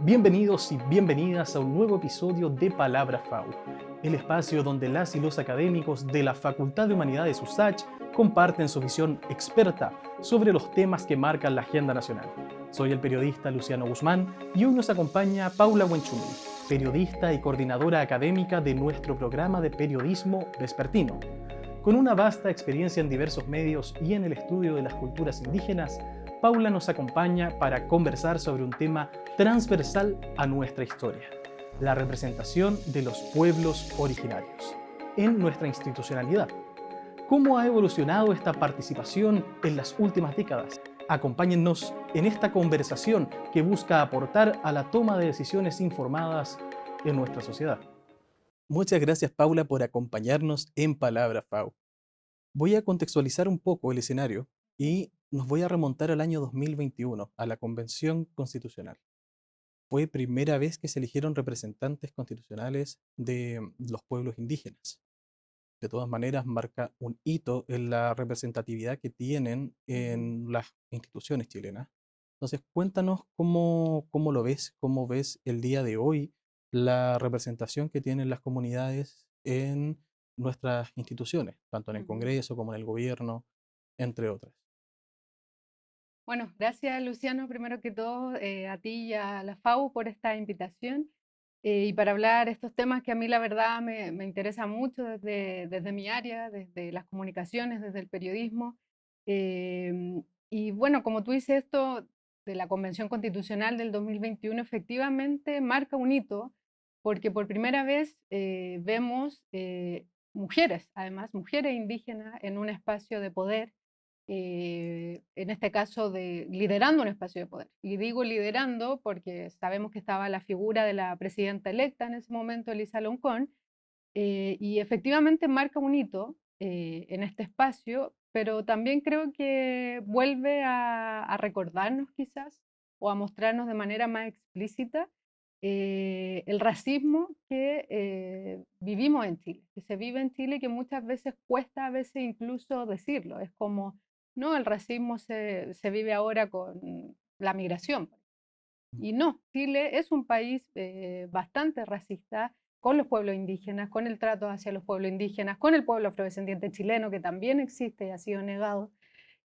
Bienvenidos y bienvenidas a un nuevo episodio de Palabra FAU, el espacio donde las y los académicos de la Facultad de Humanidades USACH comparten su visión experta sobre los temas que marcan la agenda nacional. Soy el periodista Luciano Guzmán y hoy nos acompaña Paula Huenchumil, periodista y coordinadora académica de nuestro programa de periodismo vespertino. Con una vasta experiencia en diversos medios y en el estudio de las culturas indígenas, Paula nos acompaña para conversar sobre un tema transversal a nuestra historia: la representación de los pueblos originarios en nuestra institucionalidad. ¿Cómo ha evolucionado esta participación en las últimas décadas? Acompáñennos en esta conversación que busca aportar a la toma de decisiones informadas en nuestra sociedad. Muchas gracias, Paula, por acompañarnos en Palabra FAU. Voy a contextualizar un poco el escenario y nos voy a remontar al año 2021, a la Convención Constitucional. Fue primera vez que se eligieron representantes constitucionales de los pueblos indígenas. De todas maneras, marca un hito en la representatividad que tienen en las instituciones chilenas. Entonces, cuéntanos cómo lo ves, cómo ves el día de hoy la representación que tienen las comunidades en nuestras instituciones, tanto en el Ujú. Congreso como en el gobierno, entre otras. Bueno, gracias Luciano, primero que todo, a ti y a la FAU por esta invitación y para hablar estos temas que a mí la verdad me interesa mucho desde mi área, desde las comunicaciones, desde el periodismo. Y bueno, como tú dices, esto de la Convención Constitucional del 2021 efectivamente marca un hito porque por primera vez vemos mujeres, además, mujeres indígenas en un espacio de poder, en este caso liderando un espacio de poder. Y digo liderando porque sabemos que estaba la figura de la presidenta electa en ese momento, Elisa Loncón, y efectivamente marca un hito en este espacio, pero también creo que vuelve a recordarnos quizás o a mostrarnos de manera más explícita el racismo que vivimos en Chile, que se vive en Chile y que muchas veces cuesta a veces incluso decirlo. Es como, no, el racismo se vive ahora con la migración. Y no, Chile es un país bastante racista con los pueblos indígenas, con el trato hacia los pueblos indígenas, con el pueblo afrodescendiente chileno, que también existe y ha sido negado.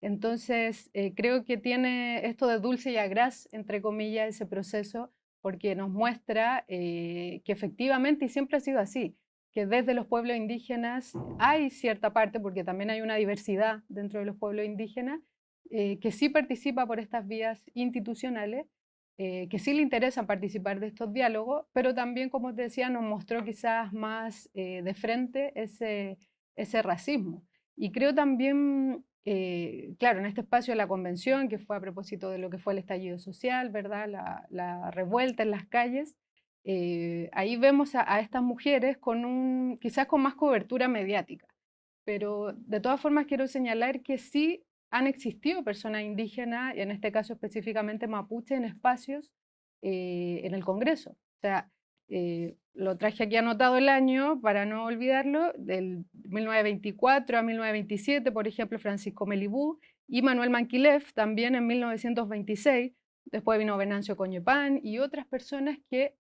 Entonces, creo que tiene esto de dulce y agraz, entre comillas, ese proceso, porque nos muestra que efectivamente, y siempre ha sido así, que desde los pueblos indígenas hay cierta parte, porque también hay una diversidad dentro de los pueblos indígenas, que sí participa por estas vías institucionales, que sí le interesan participar de estos diálogos, pero también, como te decía, nos mostró quizás más de frente ese racismo. Y creo también, claro, en este espacio de la convención, que fue a propósito de lo que fue el estallido social, ¿verdad? La revuelta en las calles, ahí vemos a estas mujeres quizás con más cobertura mediática. Pero de todas formas quiero señalar que sí han existido personas indígenas, en este caso específicamente mapuche, en espacios en el Congreso. O sea, lo traje aquí anotado el año para no olvidarlo, del 1924 a 1927, por ejemplo, Francisco Melibú y Manuel Manquilef, también en 1926. Después vino Venancio Coñepán y otras personas que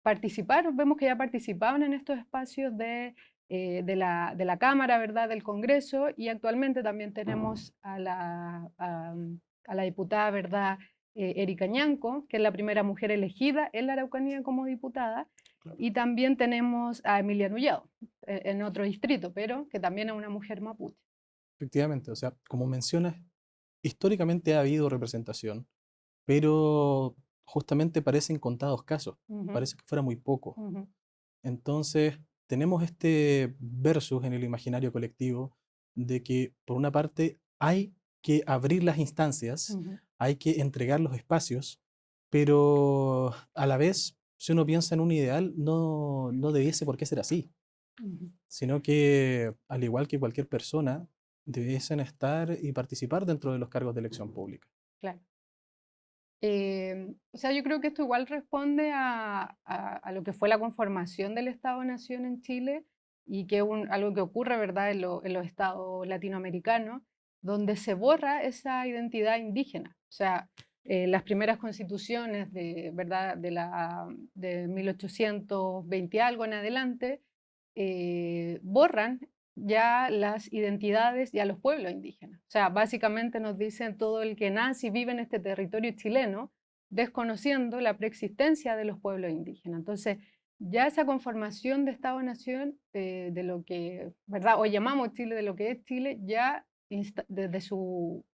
participaron, vemos que ya participaban en estos espacios de la Cámara, ¿verdad?, del Congreso, y actualmente también tenemos a la diputada, ¿verdad?, Erika Ñanco, que es la primera mujer elegida en la Araucanía como diputada, Claro. y también tenemos a Emilia Nullado, en otro distrito, pero que también es una mujer mapuche. Efectivamente, o sea, como mencionas, históricamente ha habido representación, pero justamente parecen contados casos, Ujú, parece que fuera muy poco. ujú, Entonces, tenemos este versus en el imaginario colectivo de que, por una parte, hay que abrir las instancias, ujú, hay que entregar los espacios, pero a la vez, si uno piensa en un ideal, no debiese por qué ser así, ujú, sino que, al igual que cualquier persona, debiesen estar y participar dentro de los cargos de elección pública. claro. O sea, yo creo que esto igual responde a lo que fue la conformación del Estado-Nación en Chile y que es algo que ocurre, ¿verdad?, en los estados latinoamericanos, donde se borra esa identidad indígena. O sea, las primeras constituciones ¿verdad? De 1820 algo en adelante, borran ya las identidades y a los pueblos indígenas. O sea, básicamente nos dicen todo el que nace y vive en este territorio chileno, desconociendo la preexistencia de los pueblos indígenas. Entonces, ya esa conformación de Estado-Nación, de lo que, ¿verdad? Hoy llamamos Chile, de lo que es Chile, ya desde su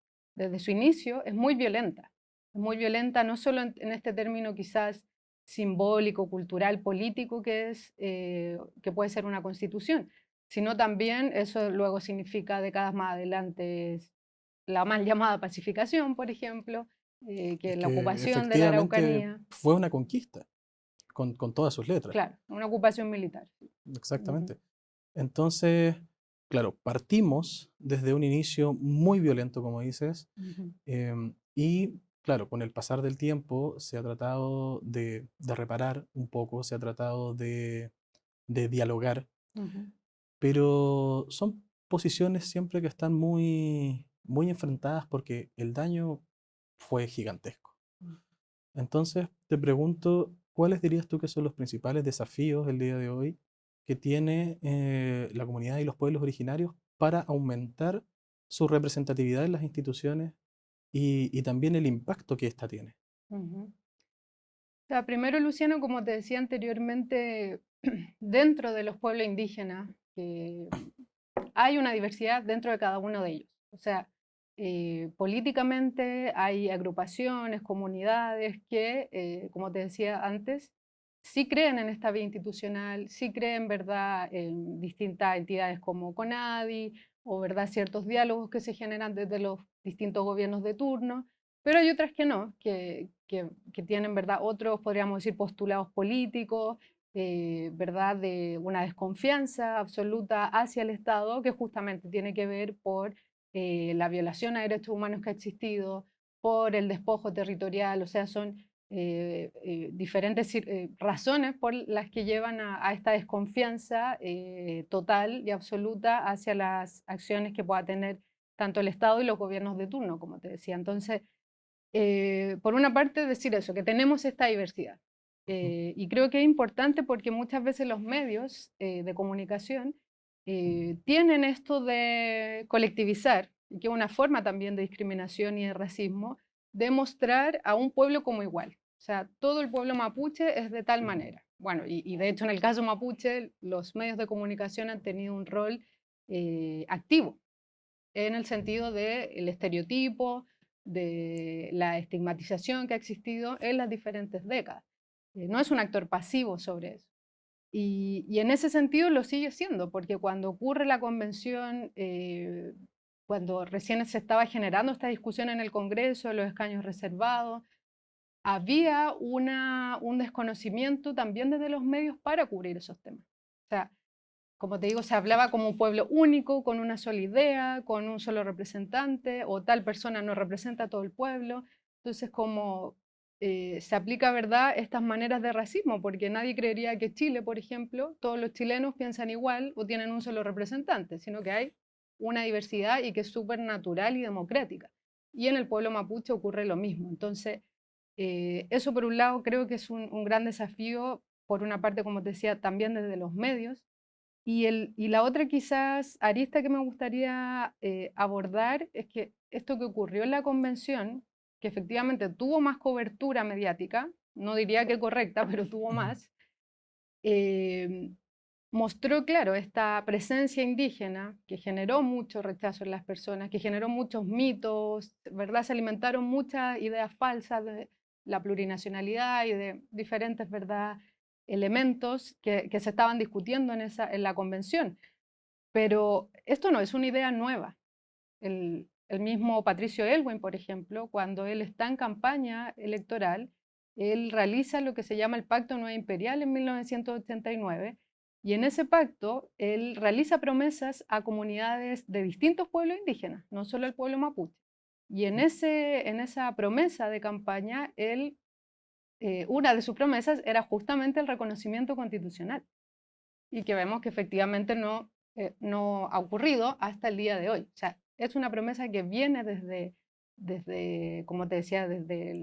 inicio es muy violenta. Es muy violenta no solo en este término quizás simbólico, cultural, político que puede ser una constitución, sino también eso luego significa décadas más adelante la mal llamada pacificación, por ejemplo, que Es es la que ocupación de la efectivamente Araucanía, fue una conquista, con todas sus letras. claro, una ocupación militar. Ujú, Exactamente. Entonces, claro, partimos desde un inicio muy violento, como dices, ujú, y claro, con el pasar del tiempo se ha tratado de reparar un poco, se ha tratado de dialogar, ujú, pero son posiciones siempre que están muy enfrentadas porque el daño fue gigantesco. ujú. Entonces, te pregunto, ¿cuáles dirías tú que son los principales desafíos el día de hoy que tiene la comunidad y los pueblos originarios para aumentar su representatividad en las instituciones y también el impacto que ésta tiene? Ujú. O sea, primero, Luciano, como te decía anteriormente, dentro de los pueblos indígenas, hay una diversidad dentro de cada uno de ellos. O sea, políticamente hay agrupaciones, comunidades que, como te decía antes, sí creen en esta vía institucional, sí creen, ¿verdad?, en distintas entidades como CONADI o, ¿verdad?, ciertos diálogos que se generan desde los distintos gobiernos de turno, pero hay otras que no, que tienen, ¿verdad?, otros, podríamos decir, postulados políticos, ¿verdad?, de una desconfianza absoluta hacia el Estado que justamente tiene que ver por la violación a derechos humanos que ha existido, por el despojo territorial, o sea, son diferentes razones por las que llevan a esta desconfianza total y absoluta hacia las acciones que pueda tener tanto el Estado y los gobiernos de turno, como te decía. Entonces, por una parte, decir eso, que tenemos esta diversidad. Y creo que es importante porque muchas veces los medios de comunicación tienen esto de colectivizar, y que es una forma también de discriminación y de racismo, de mostrar a un pueblo como igual. O sea, todo el pueblo mapuche es de tal manera. Bueno, y de hecho en el caso mapuche, los medios de comunicación han tenido un rol activo en el sentido del estereotipo, de la estigmatización que ha existido en las diferentes décadas. No es un actor pasivo sobre eso. Y en ese sentido lo sigue siendo, porque cuando ocurre la convención, cuando recién se estaba generando esta discusión en el Congreso, los escaños reservados, había un desconocimiento también desde los medios para cubrir esos temas. O sea, como te digo, se hablaba como un pueblo único, con una sola idea, con un solo representante, o tal persona no representa a todo el pueblo. Entonces, como se aplica, ¿verdad?, estas maneras de racismo, porque nadie creería que Chile, por ejemplo, todos los chilenos piensan igual o tienen un solo representante, sino que hay una diversidad y que es súper natural y democrática. Y en el pueblo mapuche ocurre lo mismo. Entonces, eso por un lado creo que es un gran desafío, por una parte, como te decía, también desde los medios, y la otra quizás arista que me gustaría abordar es que esto que ocurrió en la convención, que efectivamente tuvo más cobertura mediática, no diría que correcta, pero tuvo Ujú. más, eh, mostró, claro, esta presencia indígena que generó mucho rechazo en las personas, que generó muchos mitos, ¿verdad? Se alimentaron muchas ideas falsas de la plurinacionalidad y de diferentes, ¿verdad?, elementos que se estaban discutiendo en la convención. Pero esto no es una idea nueva. El mismo Patricio Elwin, por ejemplo, cuando él está en campaña electoral, él realiza lo que se llama el Pacto Nueva Imperial en 1989, y en ese pacto él realiza promesas a comunidades de distintos pueblos indígenas, no solo el pueblo mapuche. Y en esa promesa de campaña, una de sus promesas era justamente el reconocimiento constitucional, y que vemos que efectivamente no ha ocurrido hasta el día de hoy. O sea, es una promesa que viene desde, como te decía, desde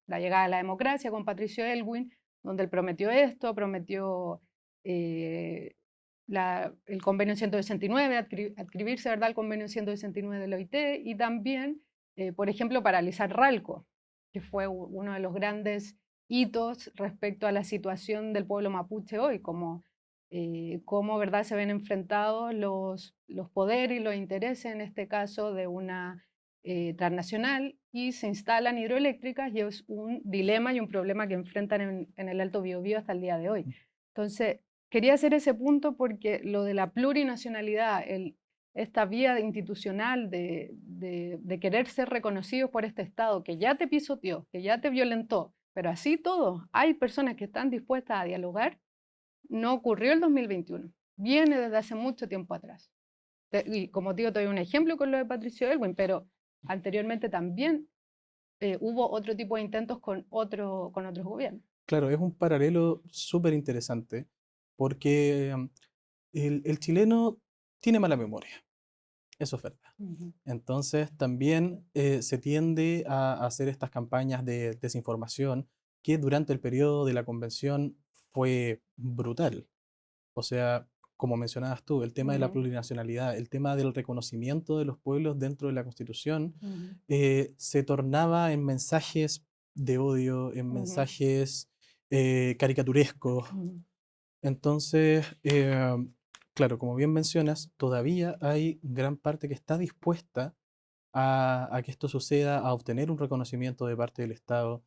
la llegada a la democracia con Patricio Elwin, donde él prometió esto, prometió eh, el convenio 169, adscribirse, ¿verdad?, al convenio 169 de la OIT, y también, por ejemplo, paralizar Ralco, que fue uno de los grandes hitos respecto a la situación del pueblo mapuche hoy, como cómo, ¿verdad?, se ven enfrentados los poderes y los intereses, en este caso de una transnacional, y se instalan hidroeléctricas, y es un dilema y un problema que enfrentan en el Alto Biobío hasta el día de hoy. Entonces, quería hacer ese punto porque lo de la plurinacionalidad, esta vía institucional de querer ser reconocidos por este Estado que ya te pisoteó, que ya te violentó, pero así todo, hay personas que están dispuestas a dialogar, no ocurrió el 2021, viene desde hace mucho tiempo atrás. Y como digo, te doy un ejemplo con lo de Patricio Elwin, pero anteriormente también hubo otro tipo de intentos con otros gobiernos. Claro, es un paralelo súper interesante porque el chileno tiene mala memoria, eso es verdad. Ujú. Entonces también se tiende a hacer estas campañas de desinformación que durante el periodo de la convención fue brutal. O sea, como mencionabas tú, el tema de la Ujú, plurinacionalidad, el tema del reconocimiento de los pueblos dentro de la Constitución, ujú, se tornaba en mensajes de odio, en ujú, mensajes caricaturescos. ujú. Entonces, claro, como bien mencionas, todavía hay gran parte que está dispuesta a que esto suceda, a obtener un reconocimiento de parte del Estado.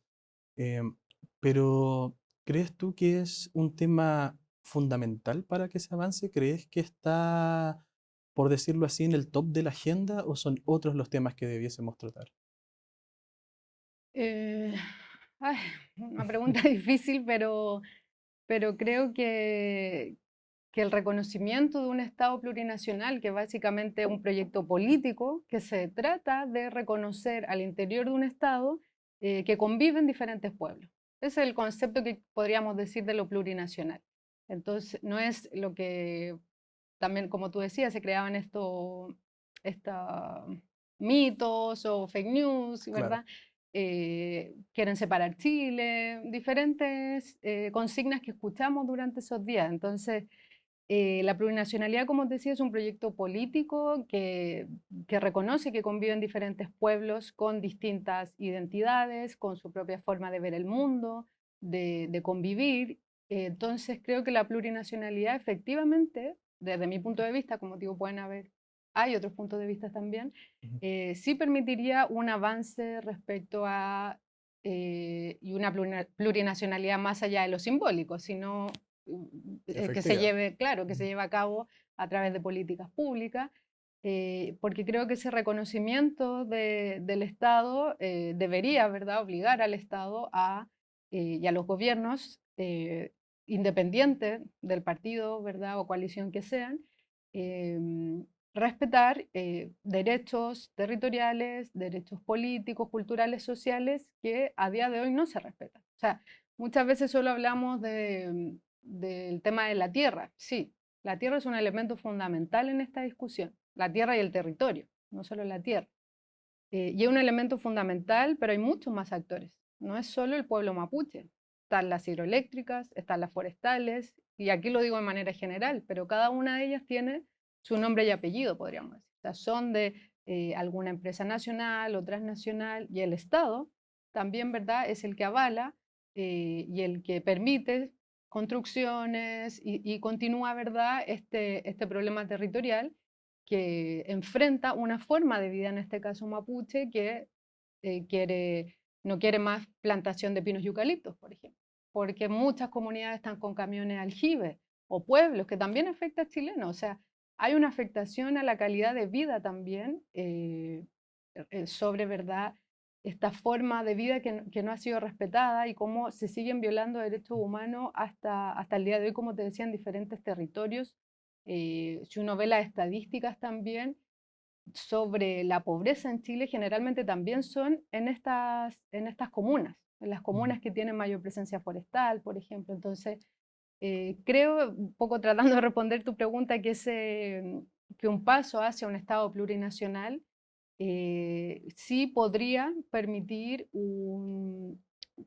Em, pero, ¿crees tú que es un tema fundamental para que se avance? ¿Crees que está, por decirlo así, en el top de la agenda o son otros los temas que debiésemos tratar? Eh, ay, una pregunta difícil, pero creo que el reconocimiento de un Estado plurinacional, que básicamente es un proyecto político, que se trata de reconocer al interior de un Estado que conviven diferentes pueblos. Ese es el concepto que podríamos decir de lo plurinacional. Entonces, no es lo que también, como tú decías, se creaban estos mitos o fake news, Claro. ¿verdad? Quieren separar Chile, diferentes consignas que escuchamos durante esos días. Entonces, la plurinacionalidad, como te decía, es un proyecto político que reconoce que conviven diferentes pueblos con distintas identidades, con su propia forma de ver el mundo, de convivir. Entonces, creo que la plurinacionalidad efectivamente, desde mi punto de vista, como digo, hay otros puntos de vista también, Ujú. sí permitiría un avance respecto a y una plurinacionalidad más allá de lo simbólico, sino que se Efectiva. lleve, claro, que se Ujú. lleve a cabo a través de políticas públicas, porque creo que ese reconocimiento del Estado debería, ¿verdad?, obligar al Estado y a los gobiernos independientes del partido, ¿verdad?, o coalición que sean, respetar derechos territoriales, derechos políticos, culturales, sociales, que a día de hoy no se respetan. O sea, muchas veces solo hablamos del tema de la tierra. Sí, la tierra es un elemento fundamental en esta discusión, la tierra y el territorio, no solo la tierra. Y es un elemento fundamental, pero hay muchos más actores. No es solo el pueblo mapuche. Están las hidroeléctricas, están las forestales, y aquí lo digo de manera general, pero cada una de ellas tiene su nombre y apellido, podríamos decir. O sea, son de alguna empresa nacional o transnacional, y el Estado también, ¿verdad?, es el que avala y el que permite construcciones y continúa, ¿verdad?, este problema territorial que enfrenta una forma de vida, en este caso mapuche, que no quiere más plantación de pinos y eucaliptos, por ejemplo, porque muchas comunidades están con camiones aljibe, o pueblos, que también afecta a chilenos. O sea, hay una afectación a la calidad de vida también sobre, ¿verdad?, esta forma de vida que no ha sido respetada, y cómo se siguen violando derechos humanos hasta el día de hoy, como te decía, en diferentes territorios. Si uno ve las estadísticas también sobre la pobreza en Chile, generalmente también son en estas comunas, en las Ujú. comunas que tienen mayor presencia forestal, por ejemplo. Entonces, creo, un poco tratando de responder tu pregunta, que un paso hacia un Estado plurinacional sí podría permitir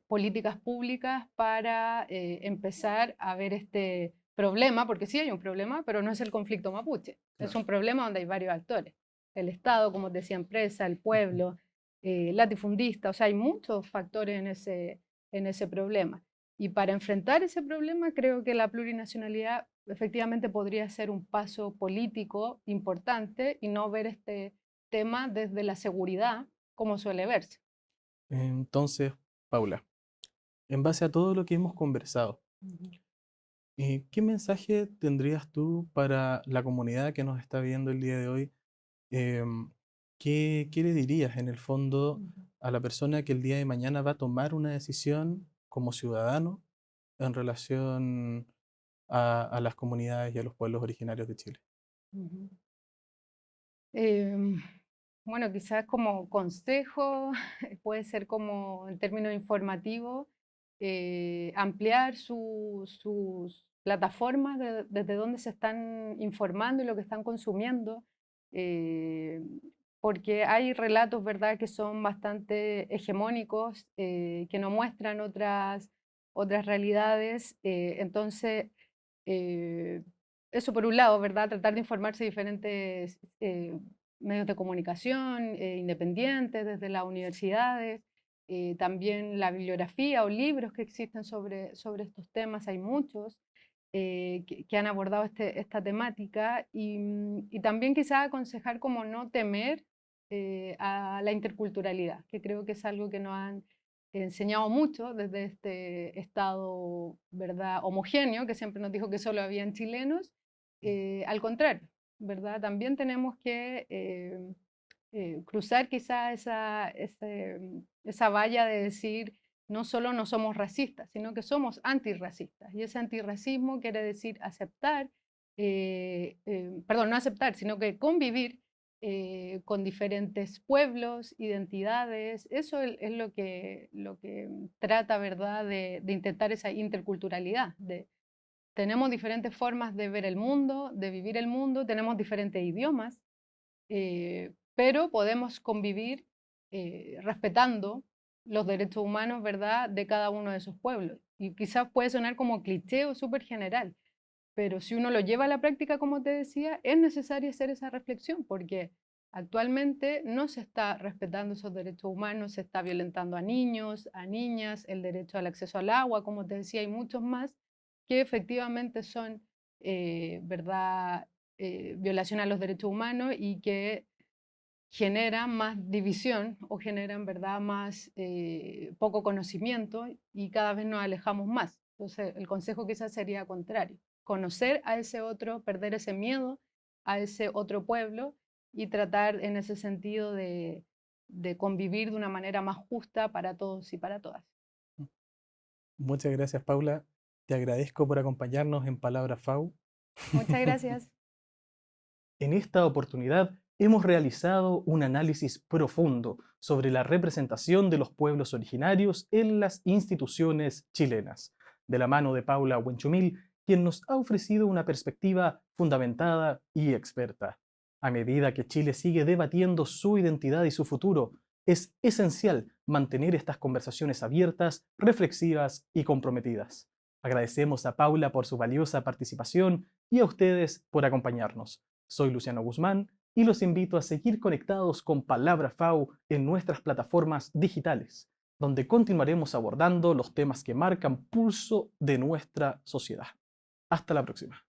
políticas públicas para empezar a ver este problema, porque sí hay un problema, pero no es el conflicto mapuche. Es un problema donde hay varios actores. El Estado, como decía, empresa, el pueblo, latifundista, o sea, hay muchos factores en ese problema. Y para enfrentar ese problema, creo que la plurinacionalidad efectivamente podría ser un paso político importante y no ver este tema desde la seguridad, como suele verse. Entonces, Paula, en base a todo lo que hemos conversado, Ujú. ¿qué mensaje tendrías tú para la comunidad que nos está viendo el día de hoy? Em, ¿qué le dirías en el fondo Ujú. a la persona que el día de mañana va a tomar una decisión como ciudadano en relación a las comunidades y a los pueblos originarios de Chile? Ujú. Em, bueno, quizás como consejo, puede ser como en términos informativos, ampliar sus plataformas desde donde se están informando y lo que están consumiendo, eh, porque hay relatos, ¿verdad?, que son bastante hegemónicos, que no muestran otras realidades. Entonces, eh, eso por un lado, ¿verdad? Tratar de informarse de diferentes medios de comunicación independientes, desde las universidades, también la bibliografía o libros que existen sobre estos temas, hay muchos que han abordado esta temática y también quizás aconsejar como no temer a la interculturalidad, que creo que es algo que nos han enseñado mucho desde este estado, ¿verdad?, homogéneo, que siempre nos dijo que solo habían chilenos. Al contrario, ¿verdad? También tenemos que cruzar quizá esa valla de decir no solo no somos racistas, sino que somos antirracistas. Y ese antirracismo quiere decir aceptar, perdón, no aceptar, sino que convivir con diferentes pueblos, identidades. Eso es lo que trata, ¿verdad?, de intentar esa interculturalidad. Tenemos diferentes formas de ver el mundo, de vivir el mundo, tenemos diferentes idiomas, pero podemos convivir respetando los derechos humanos, ¿verdad?, de cada uno de esos pueblos. Y quizás puede sonar como cliché o súper general, pero si uno lo lleva a la práctica, como te decía, es necesario hacer esa reflexión, porque actualmente no se está respetando esos derechos humanos, se está violentando a niños, a niñas, el derecho al acceso al agua, como te decía, hay muchos más que efectivamente son, ¿verdad?, violación a los derechos humanos y que generan más división o generan, ¿verdad?, más poco conocimiento y cada vez nos alejamos más. Entonces, el consejo quizás sería contrario, conocer a ese otro, perder ese miedo a ese otro pueblo y tratar en ese sentido de convivir de una manera más justa para todos y para todas. Muchas gracias, Paula. Te agradezco por acompañarnos en Palabra FAU. Muchas gracias. En esta oportunidad hemos realizado un análisis profundo sobre la representación de los pueblos originarios en las instituciones chilenas, de la mano de Paula Huenchumil, quien nos ha ofrecido una perspectiva fundamentada y experta. A medida que Chile sigue debatiendo su identidad y su futuro, es esencial mantener estas conversaciones abiertas, reflexivas y comprometidas. Agradecemos a Paula por su valiosa participación y a ustedes por acompañarnos. Soy Luciano Guzmán y los invito a seguir conectados con Palabra FAU en nuestras plataformas digitales, donde continuaremos abordando los temas que marcan pulso de nuestra sociedad. Hasta la próxima.